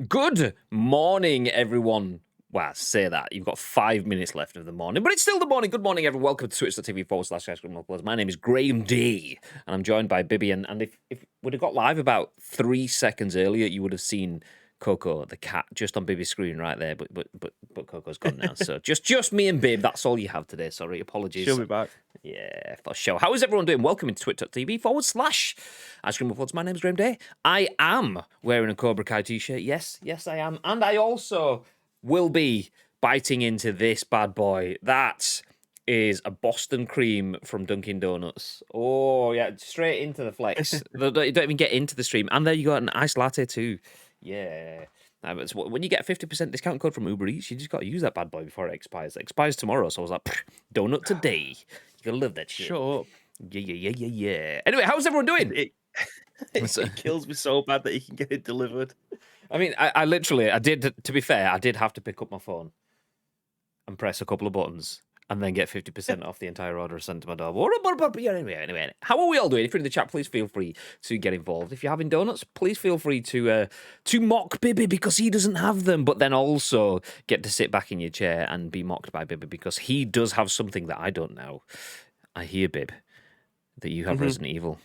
Good morning, everyone. Well, say that. You've got 5 minutes left of the morning, but it's still the morning. Good morning, everyone. Welcome to twitch.tv/ice. My name is Graham D, and I'm joined by Bibby. And if we'd have got live about 3 seconds earlier, you would have seen Coco, the cat, just on Bibby's screen right there. But Coco's gone now. So just me and Bib. That's all you have today. Sorry, apologies. She'll be back. Yeah, for sure. How is everyone doing? Welcome into twitch.tv/Ice Cream Reports. My name's Graham Day. I am wearing a Cobra Kai t-shirt. Yes, I am. And I also will be biting into this bad boy. That is a Boston cream from Dunkin' Donuts. Oh, yeah, straight into the flex. You don't even get into the stream. And there you got an iced latte too. Yeah. When you get a 50% discount code from Uber Eats, you just got to use that bad boy before it expires. It expires tomorrow, so I was like, donut today. You gotta love that shit. Shut up. Yeah. Anyway, how's everyone doing? It kills me so bad that you can get it delivered. I mean, I literally, to be fair, I did have to pick up my phone and press a couple of buttons and then get 50% off the entire order sent to my door. Anyway, how are we all doing? If you're in the chat, please feel free to get involved. If you're having donuts, please feel free to mock Bibby because he doesn't have them, but then also get to sit back in your chair and be mocked by Bibby because he does have something that I don't know. I hear, Bib, that you have Resident Evil.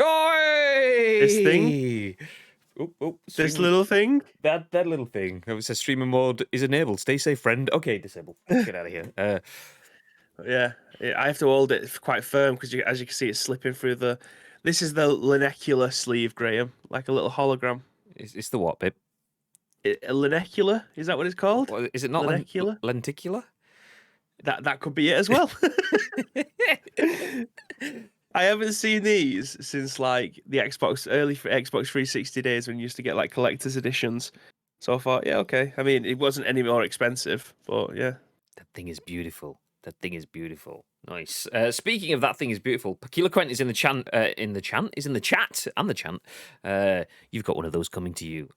Oi! This thing? This little thing? That little thing. It says streamer mode is enabled. Stay safe, friend. Okay, disable. Get out of here. Yeah, I have to hold it quite firm because, as you can see, it's slipping through the... This is the lenticular sleeve, Graham, like a little hologram. It's the what, babe? A lenticular? Is that what it's called? Well, is it not lenticular? Lenticular? That could be it as well. I haven't seen these since like the early Xbox 360 days when you used to get like collector's editions. So I thought, yeah, okay. I mean, it wasn't any more expensive, but yeah. That thing is beautiful. Nice. Speaking of that thing is beautiful, Pakila Quent is in the chat. You've got one of those coming to you.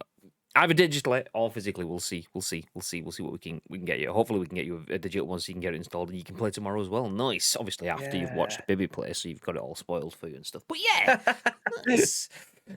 Either digitally or physically. We'll see what we can get you. Hopefully we can get you a digital one so you can get it installed and you can play tomorrow as well. Nice. Obviously after you've watched Bibby play, so you've got it all spoiled for you and stuff. But yeah, nice.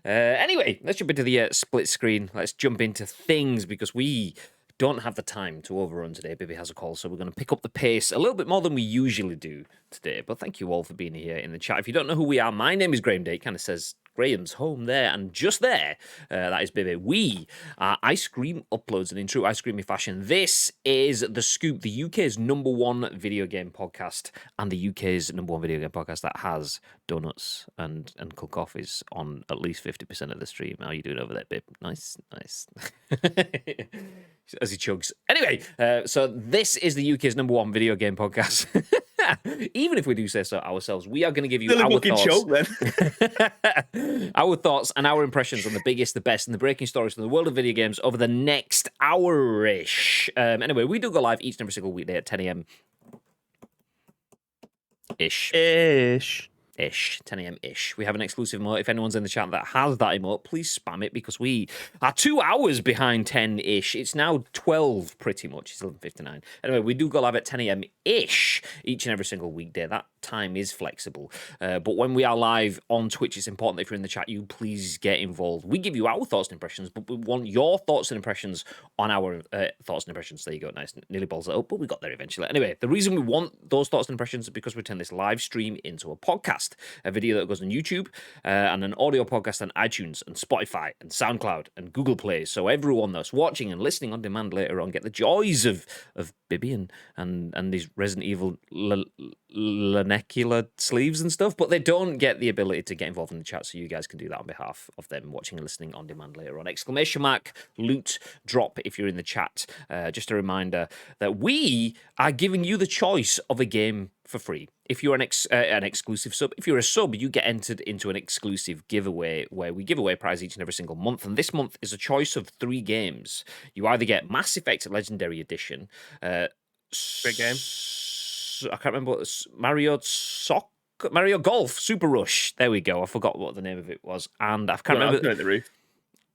Anyway, let's jump into the split screen. Let's jump into things because we don't have the time to overrun today. Bibby has a call, so we're going to pick up the pace a little bit more than we usually do today. But thank you all for being here in the chat. If you don't know who we are, my name is Graham Day. It kind of says Graham's home there, and just there, that is Bibby. We are Ice Cream Uploads, and in true Ice Creamy fashion, this is The Scoop, the UK's #1 video game podcast, and the UK's #1 video game podcast that has donuts and cold coffees on at least 50% of the stream. How are you doing over there, Bib? Nice. As he chugs. Anyway, so this is the UK's #1 video game podcast. Even if we do say so ourselves, we are going to give you our thoughts. Choke, then. Our thoughts and our impressions on the biggest, the best, and the breaking stories from the world of video games over the next hour-ish. Anyway, we do go live each and every single weekday at 10 a.m. Ish. 10 a.m.-ish. We have an exclusive emote. If anyone's in the chat that has that emote, please spam it because we are 2 hours behind 10-ish. It's now 12 pretty much. It's 11:59. Anyway, we do go live at 10 a.m.-ish each and every single weekday. That time is flexible. But when we are live on Twitch, it's important that if you're in the chat, you please get involved. We give you our thoughts and impressions, but we want your thoughts and impressions on our thoughts and impressions. There you go. Nice. Nearly balls it up, but we got there eventually. Anyway, the reason we want those thoughts and impressions is because we turn this live stream into a podcast. A video that goes on YouTube and an audio podcast on iTunes and Spotify and SoundCloud and Google Play. So everyone that's watching and listening on demand later on get the joys of Bibby and these Resident Evil lenticular sleeves and stuff, but they don't get the ability to get involved in the chat, so you guys can do that on behalf of them watching and listening on demand later on. !! Loot drop if you're in the chat. Just a reminder that we are giving you the choice of a game for free. If you're an exclusive sub, if you're a sub, you get entered into an exclusive giveaway where we give away prize each and every single month. And this month is a choice of 3 games. You either get Mass Effect Legendary Edition, Great game. I can't remember what Mario Golf Super Rush. There we go. I forgot what the name of it was, and I can't remember. The roof.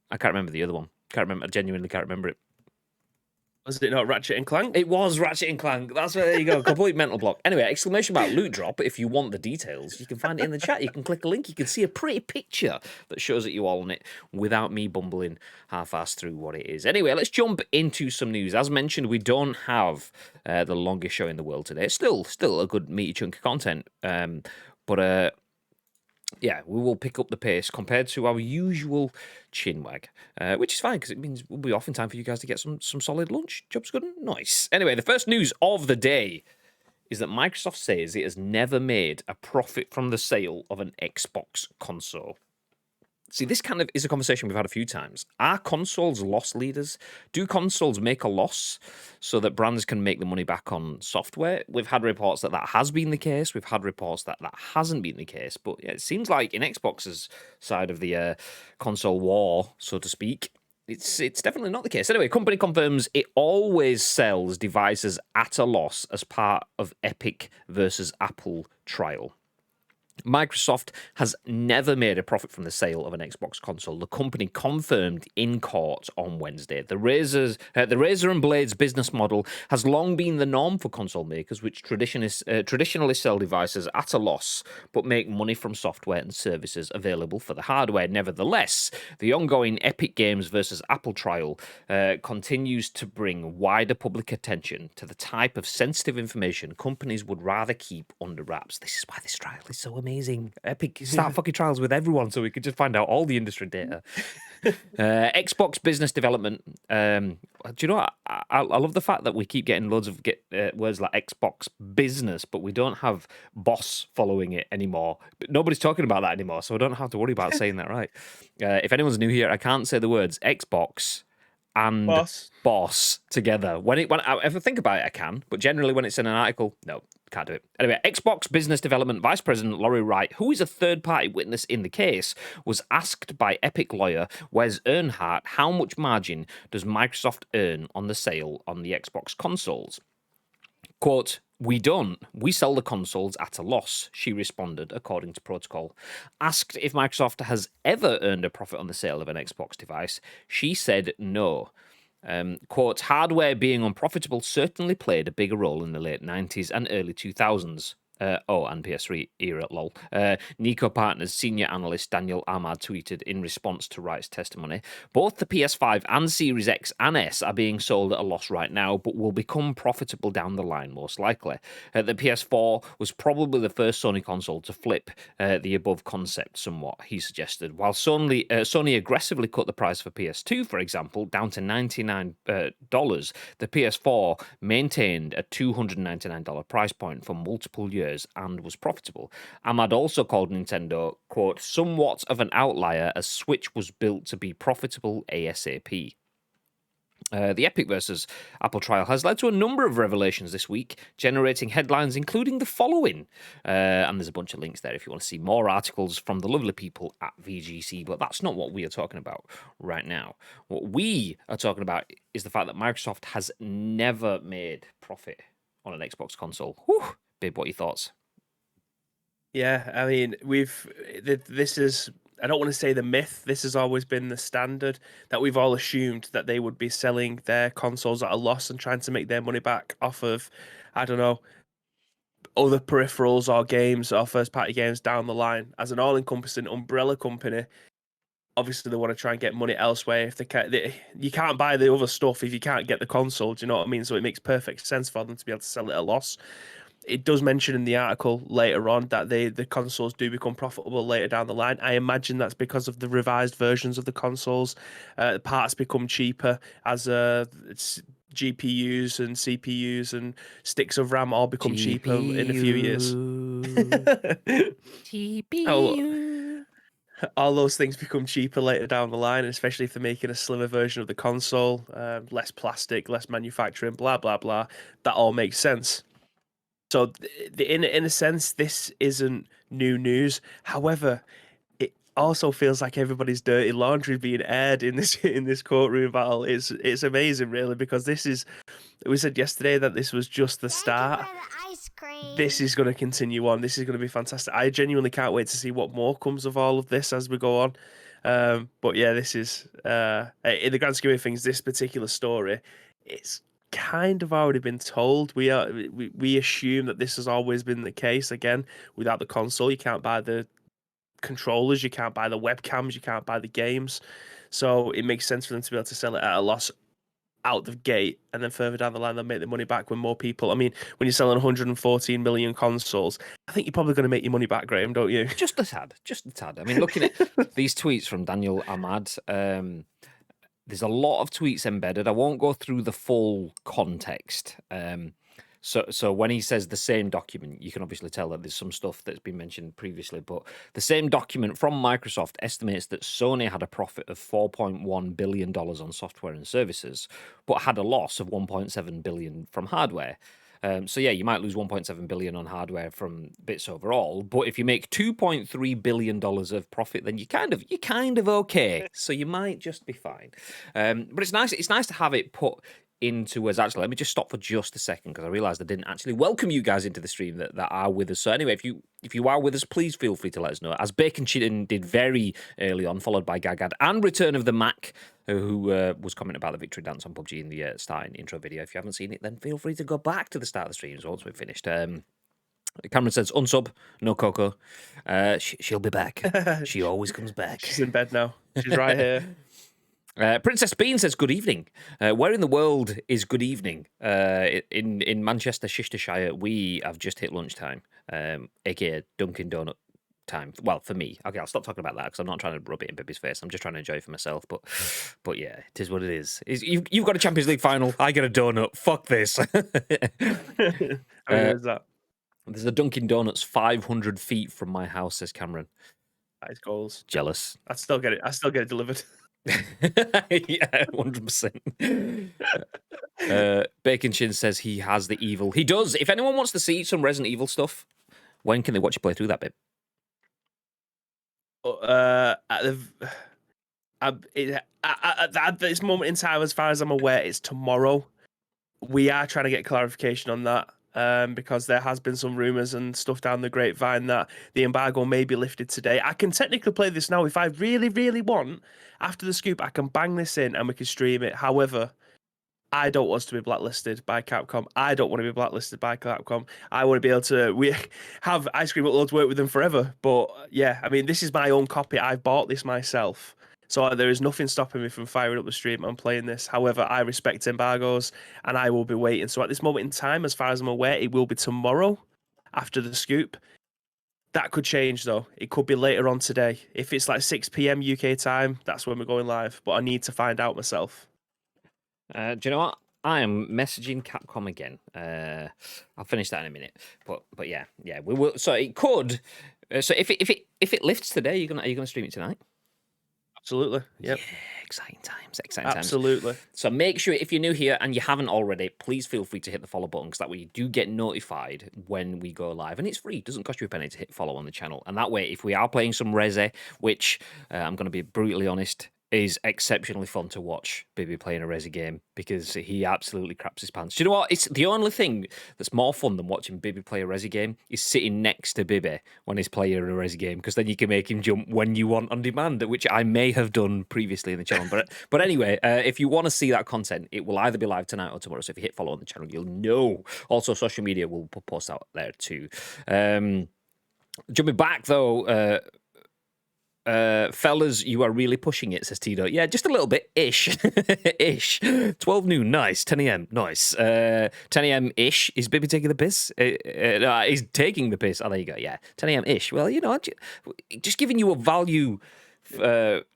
I can't remember the other one. I genuinely can't remember it. Was it not Ratchet and Clank? It was Ratchet and Clank. That's where, there you go. Complete mental block. Anyway, exclamation mark loot drop. If you want the details, you can find it in the chat. You can click a link. You can see a pretty picture that shows that you all on it without me bumbling half-assed through what it is. Anyway, let's jump into some news. As mentioned, we don't have the longest show in the world today. It's still a good meaty chunk of content. But yeah, we will pick up the pace compared to our usual chinwag, which is fine because it means we'll be off in time for you guys to get some solid lunch. Job's good and nice. Anyway, the first news of the day is that Microsoft says it has never made a profit from the sale of an Xbox console. See, this kind of is a conversation we've had a few times. Are consoles loss leaders? Do consoles make a loss so that brands can make the money back on software? We've had reports that has been the case. We've had reports that hasn't been the case. But yeah, it seems like in Xbox's side of the console war, so to speak, it's definitely not the case. Anyway, company confirms it always sells devices at a loss as part of Epic versus Apple trial. Microsoft has never made a profit from the sale of an Xbox console. The company confirmed in court on Wednesday. The Razer and Blades business model has long been the norm for console makers, which traditionally sell devices at a loss, but make money from software and services available for the hardware. Nevertheless, the ongoing Epic Games versus Apple trial continues to bring wider public attention to the type of sensitive information companies would rather keep under wraps. This is why this trial is so amazing. Epic start fucking trials with everyone so we could just find out all the industry data. Xbox business development. Do you know what? I love the fact that we keep getting loads of words like Xbox business, but we don't have boss following it anymore. But nobody's talking about that anymore, so I don't have to worry about saying that right. If anyone's new here, I can't say the words Xbox and boss together. If I think about it, I can, but generally when it's in an article, no, can't do it. Anyway, Xbox Business Development Vice President Laurie Wright, who is a third-party witness in the case, was asked by Epic lawyer Wes Earnhardt how much margin does Microsoft earn on the sale on the Xbox consoles. Quote, "We don't. We sell the consoles at a loss," she responded, according to protocol. Asked if Microsoft has ever earned a profit on the sale of an Xbox device, she said no. Quote, "Hardware being unprofitable certainly played a bigger role in the late 90s and early 2000s. And PS3 era, lol. Nico Partners senior analyst Daniel Ahmad tweeted in response to Wright's testimony. Both the PS5 and Series X and S are being sold at a loss right now, but will become profitable down the line, most likely. The PS4 was probably the first Sony console to flip the above concept somewhat, he suggested. While Sony aggressively cut the price for PS2, for example, down to $99, the PS4 maintained a $299 price point for multiple years and was profitable. Ahmad also called Nintendo, quote, "somewhat of an outlier as Switch was built to be profitable ASAP." The Epic versus Apple trial has led to a number of revelations this week, generating headlines including the following. And there's a bunch of links there if you want to see more articles from the lovely people at VGC, but that's not what we are talking about right now. What we are talking about is the fact that Microsoft has never made profit on an Xbox console. Whew. Bib, what are your thoughts? Yeah, I mean, this is, I don't want to say the myth, this has always been the standard that we've all assumed that they would be selling their consoles at a loss and trying to make their money back off of, I don't know, other peripherals or games or first party games down the line. As an all encompassing umbrella company, obviously they want to try and get money elsewhere. If you can't buy the other stuff if you can't get the console, do you know what I mean? So it makes perfect sense for them to be able to sell it at a loss. It does mention in the article later on that the consoles do become profitable later down the line. I imagine that's because of the revised versions of the consoles. Parts become cheaper as GPUs and CPUs and sticks of RAM all become cheaper in a few years. GPU. All those things become cheaper later down the line, especially if they're making a slimmer version of the console, less plastic, less manufacturing, blah, blah, blah. That all makes sense. So in a sense, this isn't new news. However, it also feels like everybody's dirty laundry being aired in this courtroom battle. It's amazing, really, because we said yesterday that this was just the start. This is going to continue on. This is going to be fantastic. I genuinely can't wait to see what more comes of all of this as we go on. But yeah, this is in the grand scheme of things, this particular story, it's kind of already been told. We assume that this has always been the case. Again, without the console, you can't buy the controllers, you can't buy the webcams, you can't buy the games. So it makes sense for them to be able to sell it at a loss out the gate, and then further down the line they'll make the money back when more people. I mean, when you're selling 114 million consoles, I think you're probably going to make your money back, Graham, don't you? Just a tad, just a tad. I mean, looking at these tweets from Daniel Ahmad, there's a lot of tweets embedded. I won't go through the full context. So when he says the same document, you can obviously tell that there's some stuff that's been mentioned previously, but the same document from Microsoft estimates that Sony had a profit of $4.1 billion on software and services, but had a loss of $1.7 billion from hardware. So yeah, you might lose $1.7 billion on hardware from bits overall, but if you make $2.3 billion of profit, then you're kind of okay. So you might just be fine. But it's nice to have it put into us. Actually, let me just stop for just a second because I realized I didn't actually welcome you guys into the stream that are with us. So anyway, if you are with us, please feel free to let us know, as Bacon Chicken did very early on, followed by Gagad and Return of the Mac, who was commenting about the victory dance on PUBG in the starting intro video. If you haven't seen it, then feel free to go back to the start of the streams once we've finished. Cameron says unsub, no Coco. She'll be back. She always comes back. She's in bed now. She's right here. Princess Bean says, good evening. Where in the world is good evening? In Manchester, Shistershire, we have just hit lunchtime, aka Dunkin' Donut time. Well, for me. Okay, I'll stop talking about that because I'm not trying to rub it in Bibby's face. I'm just trying to enjoy it for myself. But yeah, it is what it is. You've got a Champions League final. I get a donut. Fuck this. How is that? There's a Dunkin' Donuts 500 feet from my house, says Cameron. That is goals. Jealous. I still get it delivered. Yeah, 100%. Bacon Chin says he has the evil. He does. If anyone wants to see some Resident Evil stuff, when can they watch you play through that bit? At this moment in time, as far as I'm aware, it's tomorrow. We are trying to get clarification on that. Because there has been some rumors and stuff down the grapevine that the embargo may be lifted today. I can technically play this now if I really, really want. After the scoop, I can bang this in and we can stream it. However, I don't want us to be blacklisted by Capcom. I don't want to be blacklisted by Capcom. I want to be able to have Ice Cream Uploads work with them forever. But yeah, I mean, this is my own copy. I bought this myself. So there is nothing stopping me from firing up the stream and playing this. However, I respect embargoes and I will be waiting. So at this moment in time, as far as I'm aware, it will be tomorrow after the scoop. That could change though. It could be later on today. If it's like 6 p.m. UK time, that's when we're going live. But I need to find out myself. Do you know what? I am messaging Capcom again. I'll finish that in a minute. But yeah, we will. So it could. So if it lifts today, are you gonna stream it tonight? Absolutely. Yep. Yeah, exciting times. Absolutely. So make sure, if you're new here and you haven't already, please feel free to hit the follow button because that way you do get notified when we go live. And it's free. It doesn't cost you a penny to hit follow on the channel. And that way, if we are playing some Resi, which I'm going to be brutally honest, is exceptionally fun to watch Bibby playing a Resi game because he absolutely craps his pants. Do you know what? It's the only thing that's more fun than watching Bibby play a Resi game is sitting next to Bibby when he's playing a Resi game because then you can make him jump when you want on demand, which I may have done previously in the channel. But anyway, if you want to see that content, it will either be live tonight or tomorrow. So if you hit follow on the channel, you'll know. Also, social media will post out there too. Jumping back though, fellas, you are really pushing it, says Tito. Yeah, just a little bit ish. 12 noon, nice. 10 a.m, nice. 10 a.m. ish. Is Bibby taking the piss? He's taking the piss. Oh, there you go. Yeah, 10 a.m. ish. Well, you know, just giving you a value,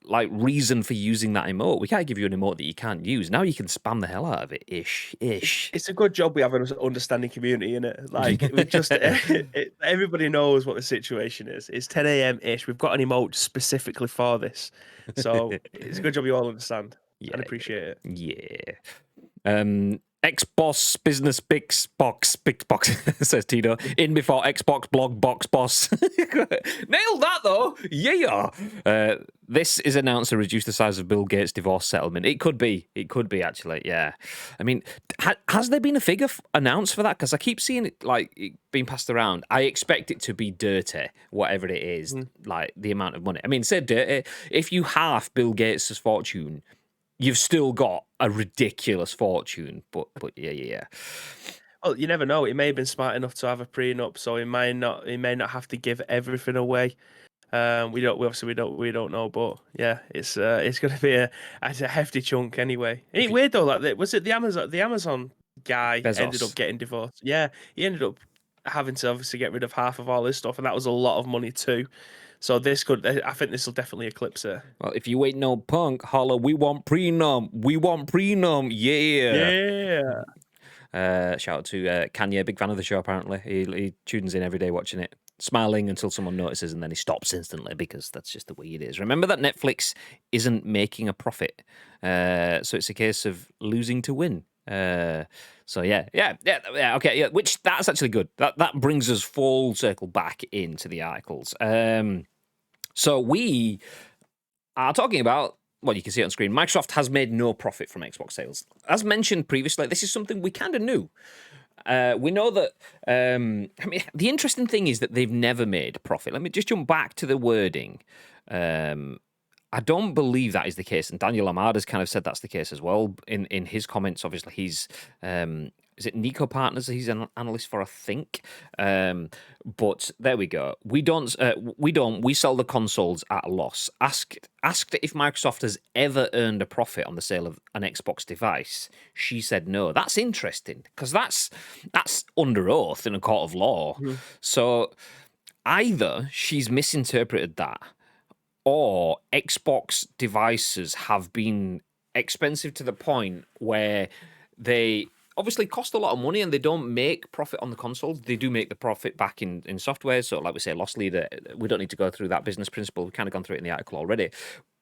like reason for using that emote. We can't give you an emote that you can't use. Now you can spam the hell out of it. Ish. It's a good job we have an understanding community in it. Like we just everybody knows what the situation is. It's 10 a.m. ish. We've got an emote specifically for this, so it's a good job you all understand and appreciate it. Yeah. Xbox business big box says Tito. In before Xbox blog box boss. Nailed that though. Yeah. This is announced to reduce the size of Bill Gates' divorce settlement. It could be actually. Yeah. I mean, has there been a figure announced for that? Because I keep seeing it like being passed around. I expect it to be dirty, whatever it is, like the amount of money. I mean, say dirty. If you half Bill Gates' fortune, you've still got a ridiculous fortune. But yeah. Well, you never know. He may have been smart enough to have a prenup, so he may not. He may not have to give everything away. We don't know, but yeah, it's going to be it's a hefty chunk anyway. Ain't it weird though? Like, was it the Amazon guy ended up Bezos. getting divorced? Yeah, he ended up having to obviously get rid of half of all his stuff, and that was a lot of money too. So I think this will definitely eclipse it. Well, if you ain't no punk, holla, we want prenup. We want prenup. Yeah. Yeah. Shout out to Kanye, big fan of the show. Apparently, he tunes in every day watching it, smiling until someone notices, and then he stops instantly because that's just the way it is. Remember that Netflix isn't making a profit, so it's a case of losing to win. So yeah. Okay, yeah. Which that's actually good. That brings us full circle back into the articles. So we are talking about. Well, you can see it on screen. Microsoft has made no profit from Xbox sales. As mentioned previously, this is something we kind of knew. We know that. I mean, the interesting thing is that they've never made profit. Let me just jump back to the wording. I don't believe that is the case, and Daniel Amada's kind of said that's the case as well in his comments. Obviously, he's is it Nico Partners? He's an analyst for, I think. But there we go. We don't. We sell the consoles at a loss. Asked if Microsoft has ever earned a profit on the sale of an Xbox device. She said no. That's interesting because that's under oath in a court of law. Mm-hmm. So either she's misinterpreted that, or Xbox devices have been expensive to the point where they obviously cost a lot of money and they don't make profit on the consoles. They do make the profit back in software. So like we say, loss leader, we don't need to go through that business principle. We've kind of gone through it in the article already.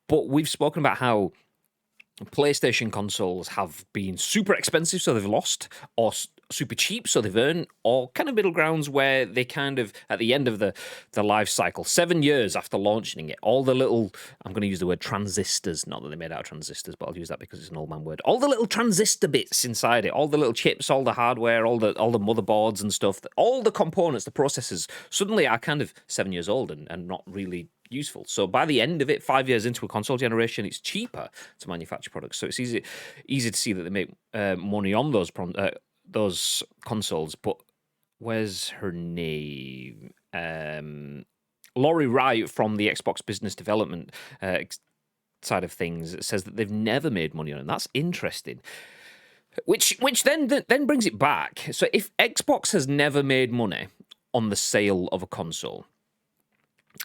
But we've spoken about how PlayStation consoles have been super expensive, so they've lost, or super cheap, so they've earned, or kind of middle grounds where they kind of, at the end of the life cycle, 7 years after launching it, all the little, I'm going to use the word transistors, not that they made out of transistors, but I'll use that because it's an old man word, all the little transistor bits inside it, all the little chips, all the hardware, all the motherboards and stuff, all the components, the processors, suddenly are kind of 7 years old and not really useful. So by the end of it, 5 years into a console generation, it's cheaper to manufacture products. So it's easy to see that they make money on those consoles. But where's her name? Laurie Wright from the Xbox business development side of things says that they've never made money on it. And that's interesting. Which then brings it back. So if Xbox has never made money on the sale of a console,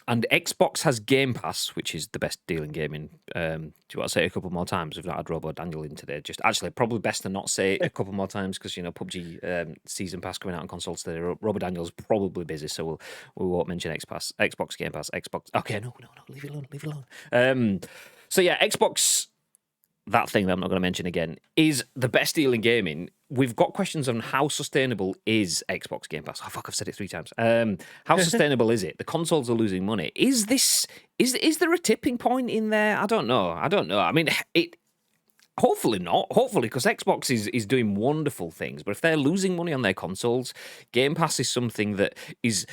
and Xbox has Game Pass, which is the best deal in gaming. Do you want to say it a couple more times? We've not had Robo Daniel in today. Just actually, probably best to not say it a couple more times because PUBG Season Pass coming out on consoles today. Robo Daniel's probably busy, so we won't mention Xbox Game Pass, Xbox. Okay, no, leave it alone. So yeah, Xbox. That thing that I'm not going to mention again is the best deal in gaming. We've got questions on how sustainable is Xbox Game Pass. Oh fuck, I've said it 3 times. How sustainable is it? The consoles are losing money. Is there a tipping point in there? I don't know. I mean, hopefully not. Hopefully, because Xbox is doing wonderful things. But if they're losing money on their consoles, Game Pass is something that is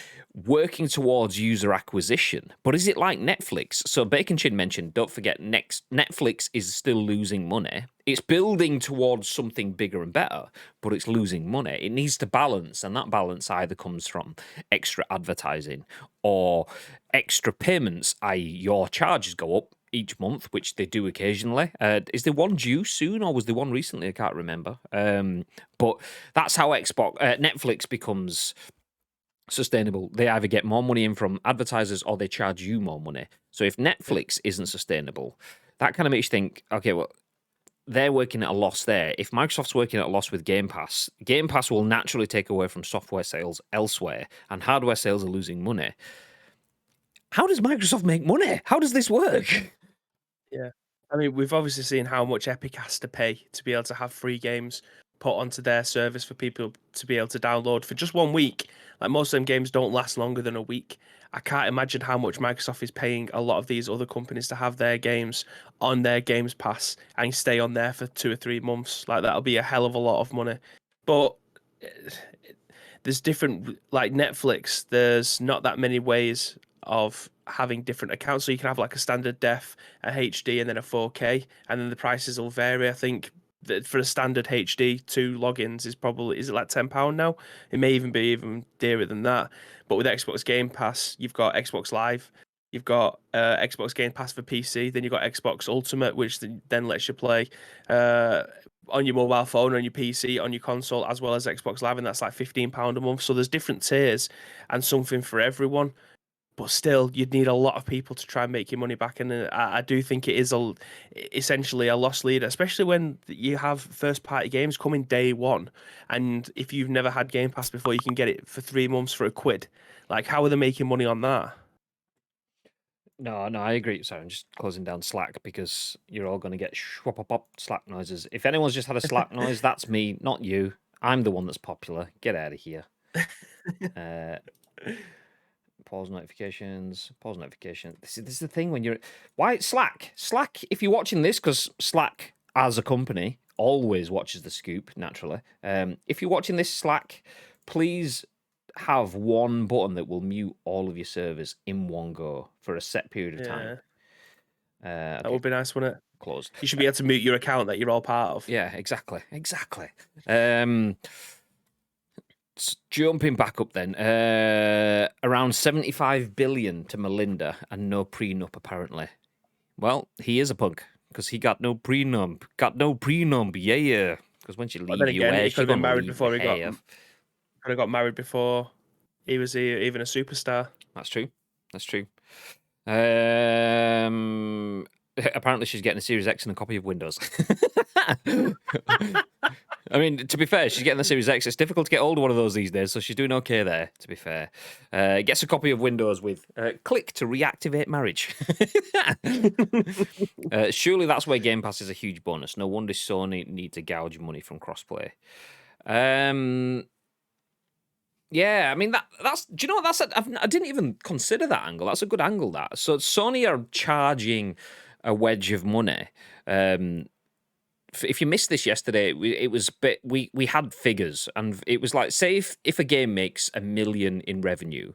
working towards user acquisition. But is it like Netflix? So Bacon Chin mentioned, don't forget, Netflix is still losing money. It's building towards something bigger and better, but it's losing money. It needs to balance, and that balance either comes from extra advertising or extra payments, i.e. your charges go up each month, which they do occasionally. Is there one due soon, or was there one recently? I can't remember. But that's how Netflix becomes sustainable. They either get more money in from advertisers or they charge you more money. So if Netflix isn't sustainable, that kind of makes you think, okay, well, they're working at a loss there. If Microsoft's working at a loss with Game Pass will naturally take away from software sales elsewhere, and hardware sales are losing money. How does Microsoft make money? How does this work? Yeah. I mean, we've obviously seen how much Epic has to pay to be able to have free games put onto their service for people to be able to download for just 1 week. Like, most of them games don't last longer than a week. I can't imagine how much Microsoft is paying a lot of these other companies to have their games on their Games Pass and stay on there for 2 or 3 months. Like, that'll be a hell of a lot of money. But there's different, like Netflix, there's not that many ways of having different accounts. So you can have like a standard def, a HD, and then a 4K, and then the prices will vary. I think that for a standard HD, 2 logins is it like £10 now? It may even be even dearer than that. But with Xbox Game Pass, you've got Xbox Live, you've got Xbox Game Pass for PC, then you've got Xbox Ultimate, which then lets you play on your mobile phone, on your PC, on your console, as well as Xbox Live, and that's like £15 a month. So there's different tiers and something for everyone. But still, you'd need a lot of people to try and make your money back, and I do think it is essentially a loss leader, especially when you have first-party games coming day one, and if you've never had Game Pass before, you can get it for 3 months for £1. Like, how are they making money on that? No, I agree. Sorry, I'm just closing down Slack because you're all going to get swap-up Slack noises. If anyone's just had a Slack noise, that's me, not you. I'm the one that's popular. Get out of here. Pause notifications. Pause notification. This is the thing when you're... Why Slack? Slack, if you're watching this, because Slack, as a company, always watches the scoop, naturally. If you're watching this Slack, please have one button that will mute all of your servers in one go for a set period of time. That would be nice, wouldn't it? Closed. You should be able to mute your account that you're all part of. Yeah, exactly. Jumping back up then, around 75 billion to Melinda and no prenup apparently. Well, he is a punk because he got no prenup. Yeah. Because when she leaves, But then again, he could have been married before he got. Could have got married before he was even a superstar. That's true. Apparently, she's getting a Series X and a copy of Windows. I mean, to be fair, she's getting the Series X. It's difficult to get hold of one of those these days, so she's doing okay there, to be fair. Gets a copy of Windows with click to reactivate marriage. Surely that's where Game Pass is a huge bonus. No wonder Sony needs to gouge money from crossplay. Yeah, I mean that's. Do you know what that's? I didn't even consider that angle. That's a good angle. That so Sony are charging a wedge of money. If you missed this yesterday, it was we had figures, and it was like, say if a game makes $1 million in revenue,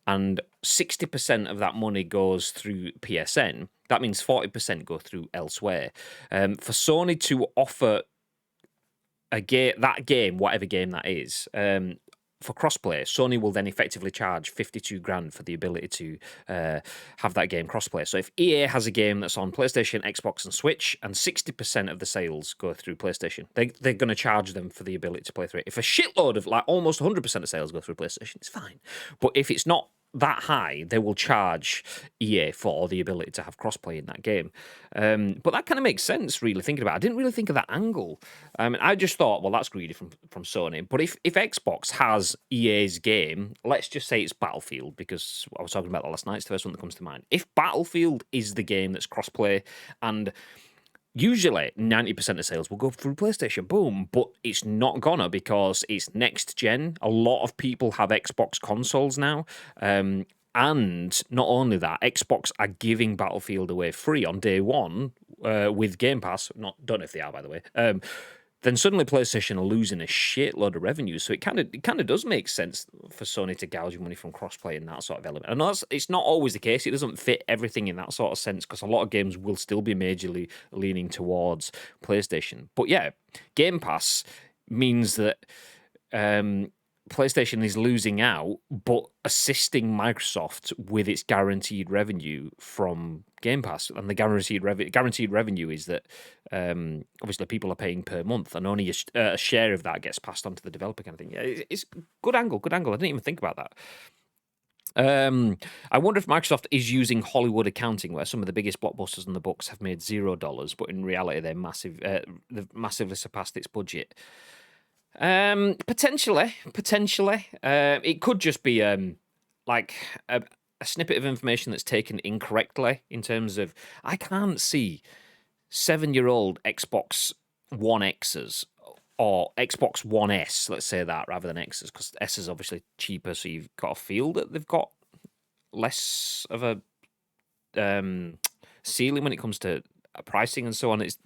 and 60% of that money goes through PSN, that means 40% go through elsewhere. For Sony to offer that game, whatever game that is, for crossplay, Sony will then effectively charge 52 grand for the ability to have that game crossplay. So if EA has a game that's on PlayStation, Xbox, and Switch, and 60% of the sales go through PlayStation, they're going to charge them for the ability to play through it. If a shitload of, like, almost 100% of sales go through PlayStation, it's fine. But if it's not that high, they will charge EA for the ability to have crossplay in that game. But that kind of makes sense, really, thinking about it. I didn't really think of that angle. I just thought, well, that's greedy from Sony. But if Xbox has EA's game, let's just say it's Battlefield, because I was talking about that last night, it's the first one that comes to mind. If Battlefield is the game that's crossplay, and usually 90% of sales will go through PlayStation, boom, but it's not gonna because it's next gen. A lot of people have Xbox consoles now. And not only that, Xbox are giving Battlefield away free on day one with Game Pass. Don't know if they are, by the way. Then suddenly PlayStation are losing a shitload of revenue. So it kind of does make sense for Sony to gouge money from crossplay in that sort of element. I know it's not always the case. It doesn't fit everything in that sort of sense because a lot of games will still be majorly leaning towards PlayStation. But yeah, Game Pass means that PlayStation is losing out, but assisting Microsoft with its guaranteed revenue from Game Pass. And the guaranteed revenue is that obviously people are paying per month, and only a share of that gets passed on to the developer, kind of thing. Yeah, it's good angle. I didn't even think about that. I wonder if Microsoft is using Hollywood accounting, where some of the biggest blockbusters in the books have made $0, but in reality they're massive. They've massively surpassed its budget. Potentially. It could just be like a snippet of information that's taken incorrectly in terms of, I can't see 7-year-old Xbox One X's or Xbox One S, let's say that, rather than X's, because S is obviously cheaper, so you've got to feel that they've got less of a ceiling when it comes to pricing and so on. It's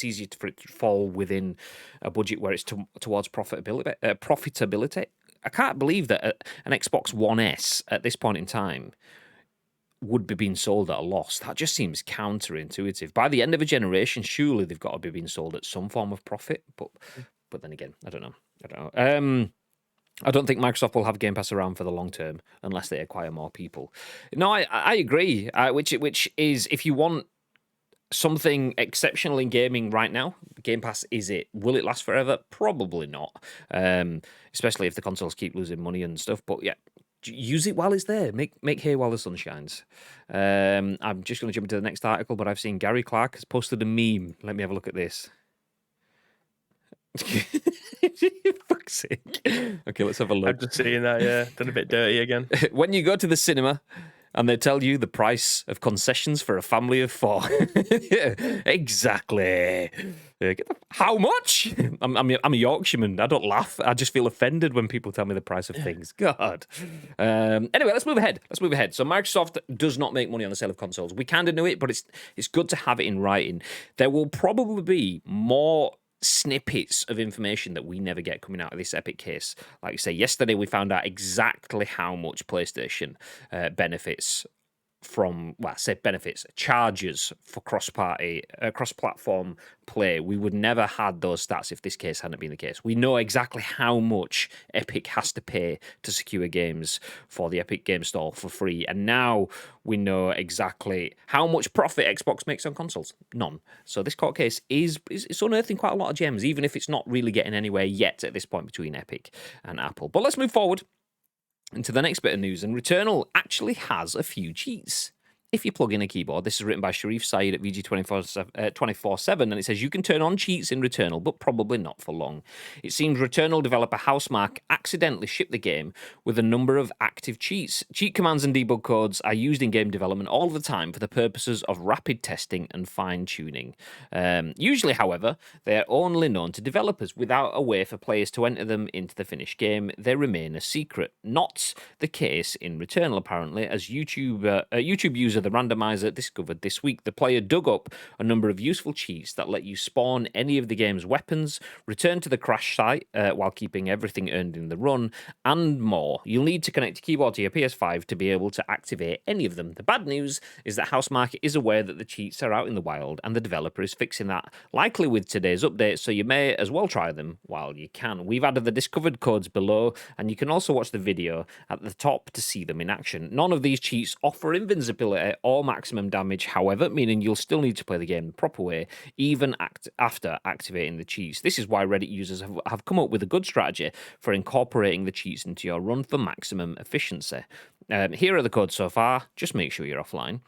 easier for it to fall within a budget where it's towards profitability. I can't believe that an Xbox One S at this point in time would be being sold at a loss. That just seems counterintuitive. By the end of a generation, surely they've got to be being sold at some form of profit. But then again, I don't know. I don't think Microsoft will have Game Pass around for the long term unless they acquire more people. No, I agree. Which is, if you want something exceptional in gaming right now, Game Pass is it. Will it last forever? Probably not. Especially if the consoles keep losing money and stuff. But yeah, use it while it's there. Make hay while the sun shines. I'm just going to jump into the next article, but I've seen Gary Clark has posted a meme. Let me have a look at this. Fuck's sake. Okay, let's have a look. I'm just seeing that, yeah. Done a bit dirty again. When you go to the cinema and they tell you the price of concessions for a family of 4. Exactly. How much? I'm a Yorkshireman. I don't laugh. I just feel offended when people tell me the price of things. God. Anyway, let's move ahead. So Microsoft does not make money on the sale of consoles. We kind of knew it, but it's good to have it in writing. There will probably be more snippets of information that we never get coming out of this Epic case. Like you say, yesterday we found out exactly how much PlayStation benefits from, well, I say benefits, charges for cross-platform play. We would never had those stats if this case hadn't been the case. We know exactly how much Epic has to pay to secure games for the Epic Game Store for free, and now we know exactly how much profit Xbox makes on consoles. None. So this court case is unearthing quite a lot of gems, even if it's not really getting anywhere yet at this point between Epic and Apple. But let's move forward into the next bit of news, and Returnal actually has a few cheats. If you plug in a keyboard, this is written by Sherif, Saed at VG247, and it says you can turn on cheats in Returnal, but probably not for long. It seems Returnal developer Housemarque accidentally shipped the game with a number of active cheats. Cheat commands and debug codes are used in game development all the time for the purposes of rapid testing and fine-tuning. Usually, however, they are only known to developers. Without a way for players to enter them into the finished game, they remain a secret. Not the case in Returnal, apparently, as YouTube user the randomizer discovered this week. The player dug up a number of useful cheats that let you spawn any of the game's weapons, return to the crash site while keeping everything earned in the run, and more. You'll need to connect a keyboard to your PS5 to be able to activate any of them. The bad news is that Housemarque is aware that the cheats are out in the wild, and the developer is fixing that, likely with today's update, so you may as well try them while you can. We've added the discovered codes below, and you can also watch the video at the top to see them in action. None of these cheats offer invincibility or maximum damage, however, meaning you'll still need to play the game the proper way, even after activating the cheats. This is why Reddit users have come up with a good strategy for incorporating the cheats into your run for maximum efficiency. Here are the codes so far. Just make sure you're offline.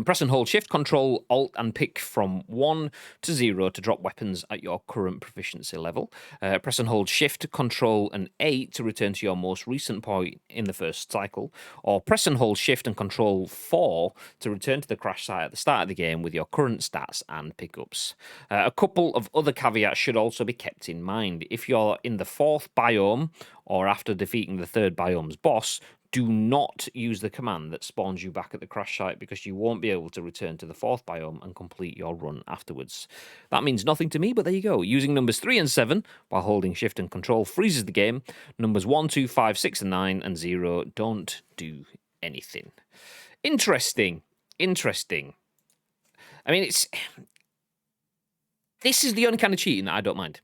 Press and hold Shift, Control, Alt, and pick from 1 to 0 to drop weapons at your current proficiency level. Press and hold Shift, Control, and A to return to your most recent point in the first cycle. Or press and hold Shift and Control 4 to return to the crash site at the start of the game with your current stats and pickups. A couple of other caveats should also be kept in mind. If you're in the 4th biome, or after defeating the 3rd biome's boss, do not use the command that spawns you back at the crash site, because you won't be able to return to the 4th biome and complete your run afterwards. That means nothing to me, but there you go. Using numbers 3 and 7 while holding Shift and Control freezes the game. Numbers 1, 2, 5, 6, and 9, and 0 don't do anything. Interesting. I mean, this is the only kind of cheating that I don't mind.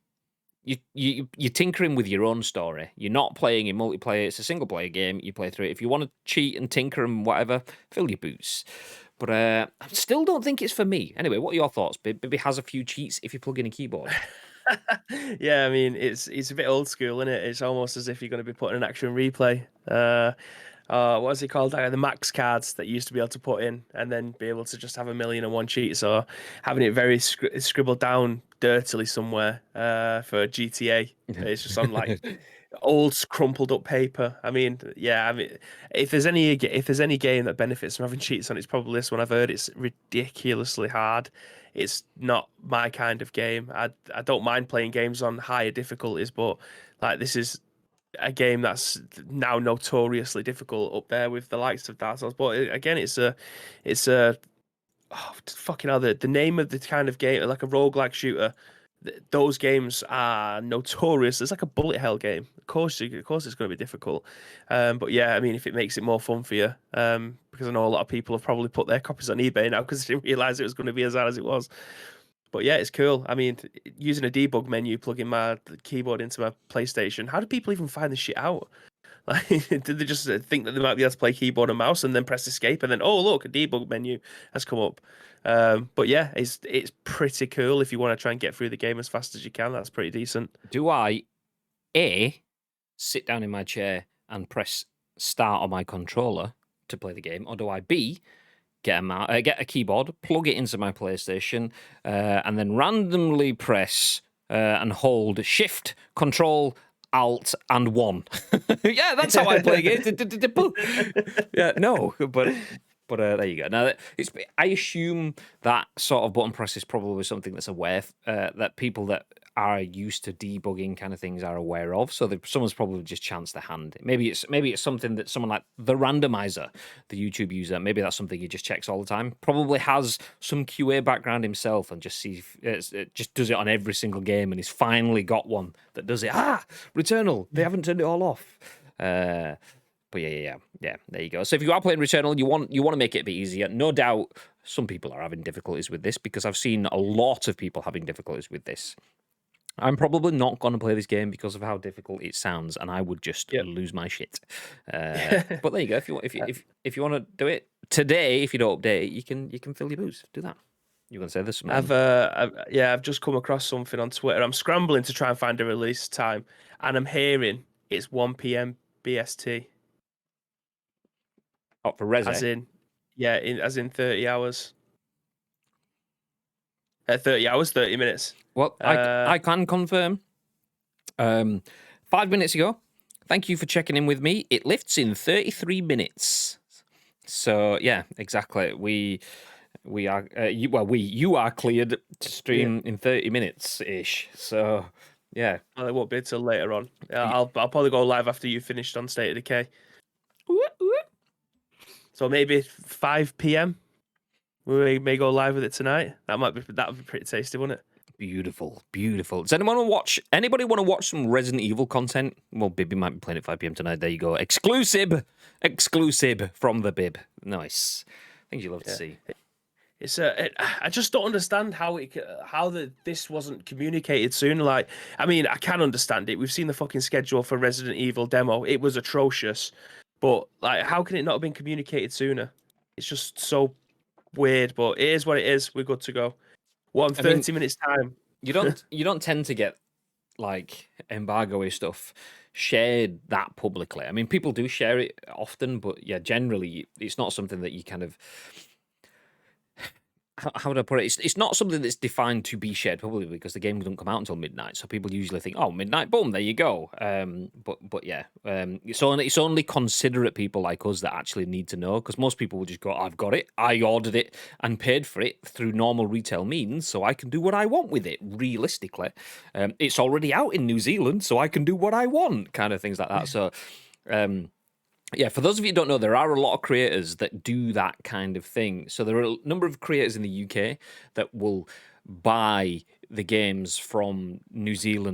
You're tinkering with your own story. You're not playing in multiplayer. It's a single-player game. You play through it. If you want to cheat and tinker and whatever, fill your boots. But I still don't think it's for me. Anyway, what are your thoughts? Bibby has a few cheats if you plug in a keyboard. Yeah, I mean, it's a bit old school, isn't it? It's almost as if you're going to be putting an action replay. What's it called? The max cards that you used to be able to put in and then be able to just have 1,000,001 cheats, or having it very scribbled down dirtily somewhere for GTA. It's just on like old crumpled up paper. I mean, yeah. I mean, if there's any game that benefits from having cheats on, it's probably this one. I've heard it's ridiculously hard. It's not my kind of game. I don't mind playing games on higher difficulties, but like this is a game that's now notoriously difficult up there with the likes of Dark Souls. But again, it's a fucking hell, the name of the kind of game, like a roguelike shooter, those games are notorious. It's like a bullet hell game. Of course, it's going to be difficult. But yeah, I mean, if it makes it more fun for you, because I know a lot of people have probably put their copies on eBay now because they didn't realize it was going to be as hard as it was. But yeah, it's cool. I mean, using a debug menu, plugging my keyboard into my PlayStation. How do people even find this shit out? Like, did they just think that they might be able to play keyboard and mouse and then press escape and then, oh look, a debug menu has come up. But yeah, it's pretty cool if you want to try and get through the game as fast as you can. That's pretty decent. Do I A, sit down in my chair and press start on my controller to play the game, or do I B, get a keyboard, plug it into my PlayStation, and then randomly press and hold Shift, Control, Alt, and 1. Yeah, that's how I play games. Yeah, no, but there you go. Now, I assume that sort of button press is probably something that's aware that people that are used to debugging kind of things are aware of. So someone's probably just chanced their hand. Maybe it's something that someone like the randomizer, the YouTube user, maybe that's something he just checks all the time. Probably has some QA background himself and just just does it on every single game, and he's finally got one that does it. Returnal. They haven't turned it all off. But yeah, there you go. So if you are playing Returnal, you want to make it a bit easier. No doubt some people are having difficulties with this, because I've seen a lot of people having difficulties with this. I'm probably not going to play this game because of how difficult it sounds, and I would just lose my shit. But there you go. If you want to do it today, if you don't update it, you can fill your booze. Do that. You want to say this? I've just come across something on Twitter. I'm scrambling to try and find a release time, and I'm hearing it's 1 p.m. BST. Oh, for Resi? As in 30 hours. 30 hours, 30 minutes. Well, I can confirm. 5 minutes ago, thank you for checking in with me. It lifts in 33 minutes. So yeah, exactly. You are cleared to stream in 30 minutes ish. So yeah. Well, it won't be until later on. I'll probably go live after you finished on State of Decay. So maybe 5 p.m. We may go live with it tonight. That would be pretty tasty, wouldn't it? Beautiful. Does anybody want to watch some Resident Evil content? Well, Bibby might be playing at 5 p.m. tonight. There you go. Exclusive from the Bib. Nice. Things you love to see. I just don't understand how this wasn't communicated sooner. Like, I mean, I can understand it. We've seen the fucking schedule for Resident Evil demo. It was atrocious. But like, how can it not have been communicated sooner? It's just so weird, but it is what it is. We're good to go. 30 minutes time. You don't tend to get like embargo-y stuff shared that publicly. I mean, people do share it often, but yeah, generally it's not something that you kind of. How would I put it? It's not something that's defined to be shared publicly, because the game doesn't come out until midnight. So people usually think, oh, midnight, boom, there you go. But yeah, it's only considerate people like us that actually need to know, because most people will just go, I've got it, I ordered it and paid for it through normal retail means, so I can do what I want with it. Realistically, it's already out in New Zealand, so I can do what I want, kind of things like that. So. Yeah, for those of you who don't know, there are a lot of creators that do that kind of thing. So there are a number of creators in the UK that will buy the games from New Zealand